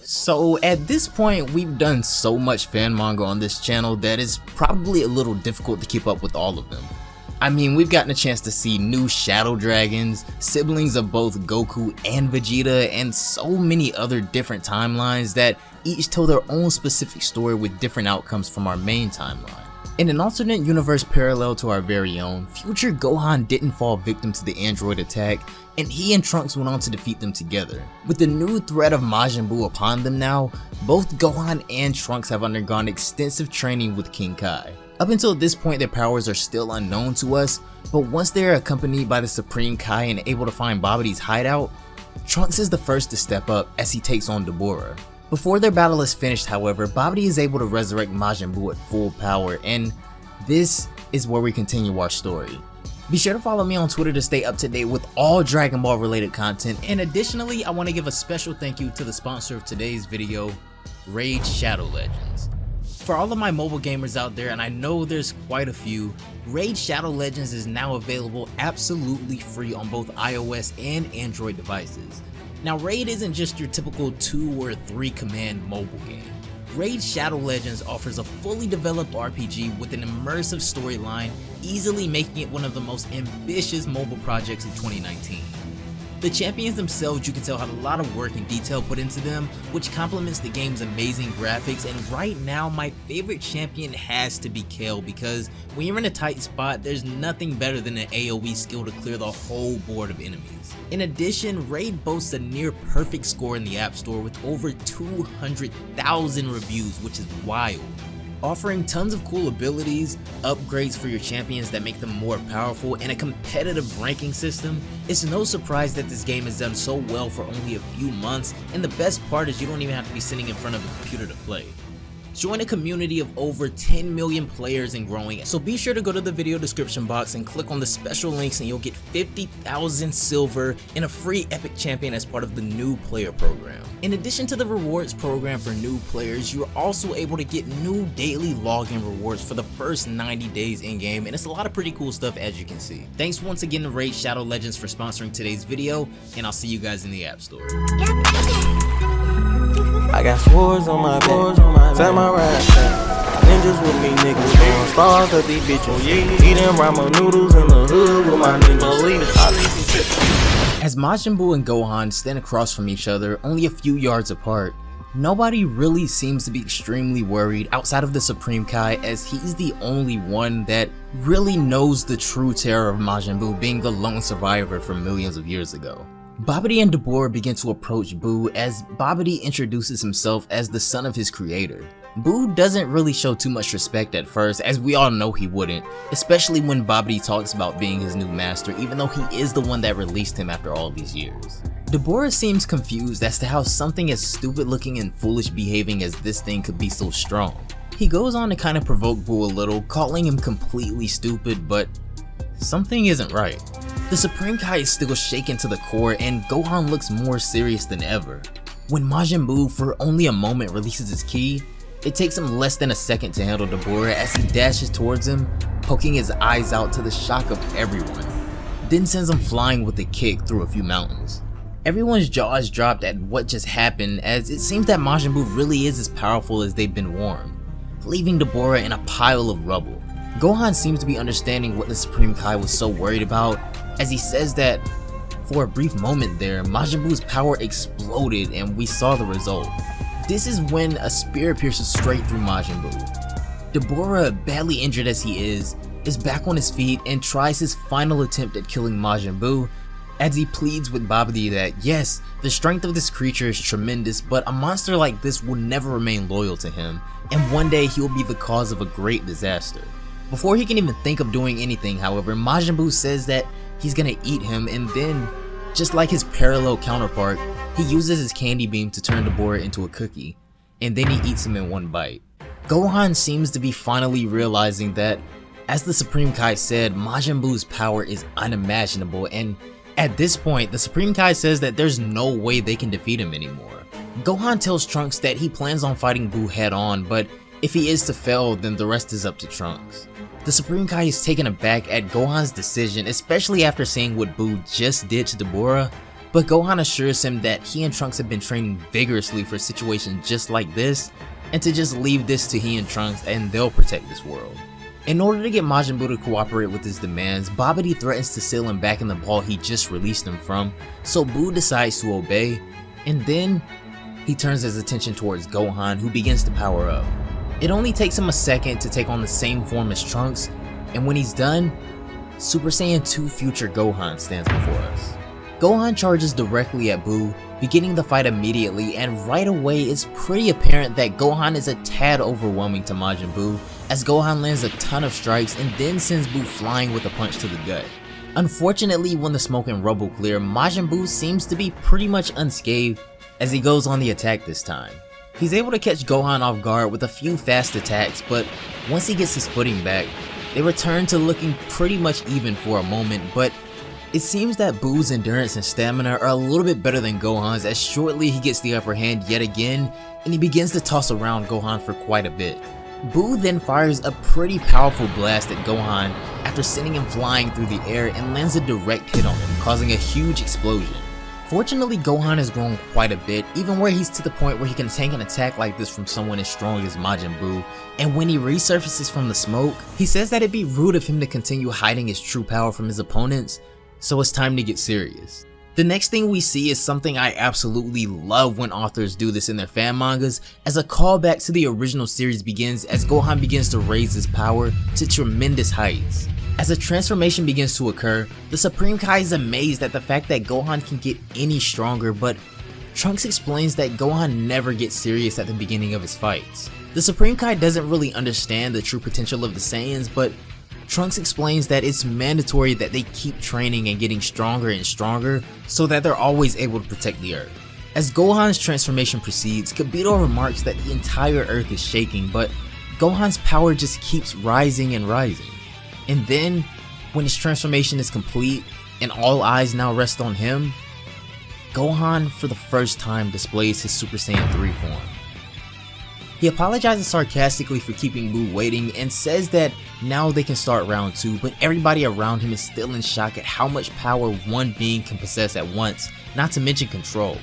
So at this point, we've done so much fan manga on this channel that it's probably a little difficult to keep up with all of them. I mean, we've gotten a chance to see new Shadow Dragons, siblings of both Goku and Vegeta, and so many other different timelines that each tell their own specific story with different outcomes from our main timeline. In an alternate universe parallel to our very own, future Gohan didn't fall victim to the android attack, and he and Trunks went on to defeat them together. With the new threat of Majin Buu upon them now, both Gohan and Trunks have undergone extensive training with King Kai. Up until this point, their powers are still unknown to us, but once they are accompanied by the Supreme Kai and able to find Babidi's hideout, Trunks is the first to step up as he takes on Dabura. Before their battle is finished, however, Babidi is able to resurrect Majin Buu at full power, and this is where we continue our story. Be sure to follow me on Twitter to stay up to date with all Dragon Ball related content, and additionally, I want to give a special thank you to the sponsor of today's video, Raid Shadow Legends. For all of my mobile gamers out there, and I know there's quite a few, Raid Shadow Legends is now available absolutely free on both iOS and Android devices. Now, Raid isn't just your typical 2 or 3 command mobile game. Raid Shadow Legends offers a fully developed RPG with an immersive storyline, easily making it one of the most ambitious mobile projects of 2019. The champions themselves, you can tell, have a lot of work and detail put into them, which complements the game's amazing graphics, and right now my favorite champion has to be Kale, because when you're in a tight spot, there's nothing better than an AoE skill to clear the whole board of enemies. In addition, Raid boasts a near perfect score in the App Store with over 200,000 reviews, which is wild. Offering tons of cool abilities, upgrades for your champions that make them more powerful, and a competitive ranking system, it's no surprise that this game has done so well for only a few months, and the best part is you don't even have to be sitting in front of a computer to play. Join a community of over 10 million players and growing, so be sure to go to the video description box and click on the special links and you'll get 50,000 silver and a free epic champion as part of the new player program. In addition to the rewards program for new players, you're also able to get new daily login rewards for the first 90 days in-game, and it's a lot of pretty cool stuff as you can see. Thanks once again to Raid Shadow Legends for sponsoring today's video, and I'll see you guys in the App Store. I got swords on my back, time my ride back. Ninjas with me, niggas, throwing stars at these bitches. Eating ramen noodles in the hood with my niggas. As Majin Buu and Gohan stand across from each other, only a few yards apart, nobody really seems to be extremely worried outside of the Supreme Kai, as he's the only one that really knows the true terror of Majin Buu being the lone survivor from millions of years ago. Babidi and Dabura begin to approach Buu as Babidi introduces himself as the son of his creator. Buu doesn't really show too much respect at first, as we all know he wouldn't, especially when Babidi talks about being his new master, even though he is the one that released him after all these years. Dabura seems confused as to how something as stupid looking and foolish behaving as this thing could be so strong. He goes on to kind of provoke Buu a little, calling him completely stupid, but something isn't right. The Supreme Kai is still shaken to the core, and Gohan looks more serious than ever. When Majin Buu for only a moment releases his ki, it takes him less than a second to handle Dabura as he dashes towards him, poking his eyes out to the shock of everyone, then sends him flying with a kick through a few mountains. Everyone's jaws dropped at what just happened, as it seems that Majin Buu really is as powerful as they've been warned, leaving Dabura in a pile of rubble. Gohan seems to be understanding what the Supreme Kai was so worried about, as he says that for a brief moment there, Majin Buu's power exploded and we saw the result. This is when a spear pierces straight through Majin Buu. Dabura, badly injured as he is back on his feet and tries his final attempt at killing Majin Buu, as he pleads with Babidi that yes, the strength of this creature is tremendous, but a monster like this will never remain loyal to him, and one day he will be the cause of a great disaster. Before he can even think of doing anything, however, Majin Buu says that he's gonna eat him, and then, just like his parallel counterpart, he uses his candy beam to turn Dabura into a cookie, and then he eats him in one bite. Gohan seems to be finally realizing that, as the Supreme Kai said, Majin Buu's power is unimaginable, and at this point, the Supreme Kai says that there's no way they can defeat him anymore. Gohan tells Trunks that he plans on fighting Buu head on, but if he is to fail, then the rest is up to Trunks. The Supreme Kai is taken aback at Gohan's decision, especially after seeing what Buu just did to Dabura, but Gohan assures him that he and Trunks have been training vigorously for a situation just like this, and to just leave this to he and Trunks and they'll protect this world. In order to get Majin Buu to cooperate with his demands, Babidi threatens to seal him back in the ball he just released him from, so Buu decides to obey, and then he turns his attention towards Gohan, who begins to power up. It only takes him a second to take on the same form as Trunks, and when he's done, Super Saiyan 2 future Gohan stands before us. Gohan charges directly at Buu, beginning the fight immediately, and right away it's pretty apparent that Gohan is a tad overwhelming to Majin Buu, as Gohan lands a ton of strikes and then sends Buu flying with a punch to the gut. Unfortunately, when the smoke and rubble clear, Majin Buu seems to be pretty much unscathed as he goes on the attack this time. He's able to catch Gohan off guard with a few fast attacks, but once he gets his footing back, they return to looking pretty much even for a moment, but it seems that Buu's endurance and stamina are a little bit better than Gohan's, as shortly he gets the upper hand yet again and he begins to toss around Gohan for quite a bit. Buu then fires a pretty powerful blast at Gohan after sending him flying through the air and lands a direct hit on him, causing a huge explosion. Fortunately, Gohan has grown quite a bit, even where he's to the point where he can tank an attack like this from someone as strong as Majin Buu, and when he resurfaces from the smoke, he says that it'd be rude of him to continue hiding his true power from his opponents, so it's time to get serious. The next thing we see is something I absolutely love when authors do this in their fan mangas, as a callback to the original series begins as Gohan begins to raise his power to tremendous heights. As a transformation begins to occur, the Supreme Kai is amazed at the fact that Gohan can get any stronger, but Trunks explains that Gohan never gets serious at the beginning of his fights. The Supreme Kai doesn't really understand the true potential of the Saiyans, but Trunks explains that it's mandatory that they keep training and getting stronger and stronger so that they're always able to protect the Earth. As Gohan's transformation proceeds, Kibito remarks that the entire Earth is shaking, but Gohan's power just keeps rising and rising. And then, when his transformation is complete and all eyes now rest on him, Gohan for the first time displays his Super Saiyan 3 form. He apologizes sarcastically for keeping Buu waiting and says that now they can start round 2, but everybody around him is still in shock at how much power one being can possess at once, not to mention control.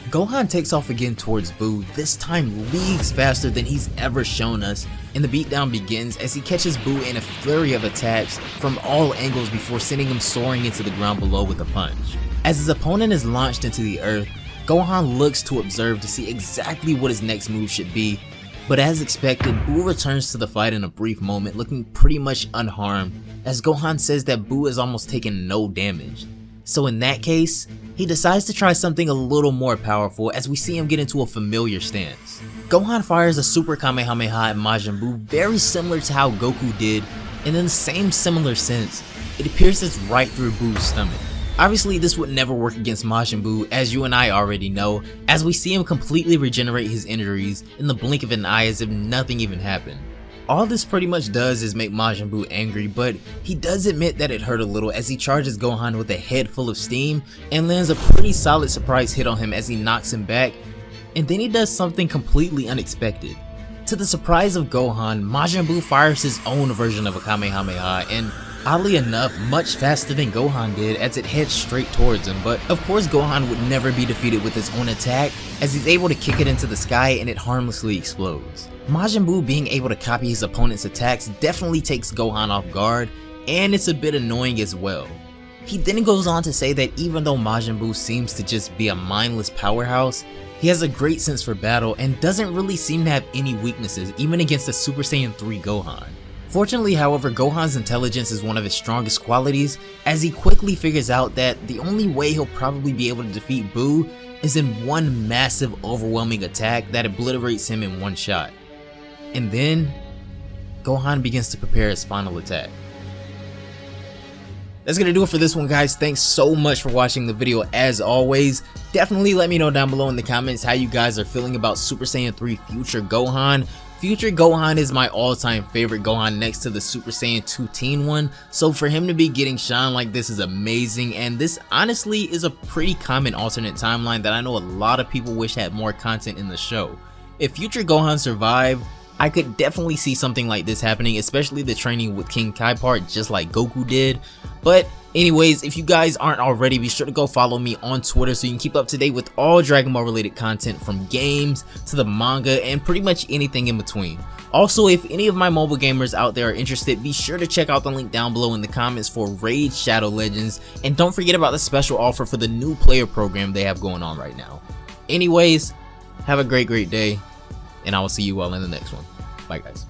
Gohan takes off again towards Buu, this time leagues faster than he's ever shown us, and the beatdown begins as he catches Buu in a flurry of attacks from all angles before sending him soaring into the ground below with a punch. As his opponent is launched into the earth, Gohan looks to observe to see exactly what his next move should be, but as expected, Buu returns to the fight in a brief moment looking pretty much unharmed, as Gohan says that Buu has almost taken no damage. So in that case, he decides to try something a little more powerful as we see him get into a familiar stance. Gohan fires a Super Kamehameha at Majin Buu very similar to how Goku did, and in the same similar sense, it pierces right through Buu's stomach. Obviously this would never work against Majin Buu, as you and I already know, as we see him completely regenerate his injuries in the blink of an eye as if nothing even happened. All this pretty much does is make Majin Buu angry, but he does admit that it hurt a little as he charges Gohan with a head full of steam and lands a pretty solid surprise hit on him as he knocks him back, and then he does something completely unexpected. To the surprise of Gohan, Majin Buu fires his own version of a Kamehameha, and oddly enough, much faster than Gohan did as it heads straight towards him, but of course Gohan would never be defeated with his own attack as he's able to kick it into the sky and it harmlessly explodes. Majin Buu being able to copy his opponent's attacks definitely takes Gohan off guard, and it's a bit annoying as well. He then goes on to say that even though Majin Buu seems to just be a mindless powerhouse, he has a great sense for battle and doesn't really seem to have any weaknesses even against the Super Saiyan 3 Gohan. Fortunately, however, Gohan's intelligence is one of his strongest qualities, as he quickly figures out that the only way he'll probably be able to defeat Buu is in one massive overwhelming attack that obliterates him in one shot. And then, Gohan begins to prepare his final attack. That's gonna do it for this one, guys. Thanks so much for watching the video as always. Definitely let me know down below in the comments how you guys are feeling about Super Saiyan 3 Future Gohan. Future Gohan is my all-time favorite Gohan next to the Super Saiyan 2 teen one, so for him to be getting shine like this is amazing, and this honestly is a pretty common alternate timeline that I know a lot of people wish had more content in the show. If Future Gohan survived, I could definitely see something like this happening, especially the training with King Kai part just like Goku did, but Anyways, if you guys aren't already, be sure to go follow me on Twitter so you can keep up to date with all Dragon Ball related content, from games to the manga and pretty much anything in between. Also, if any of my mobile gamers out there are interested, be sure to check out the link down below in the comments for Raid Shadow Legends, and don't forget about the special offer for the new player program they have going on right now. Anyways, have a great day, and I will see you all in the next one. Bye guys.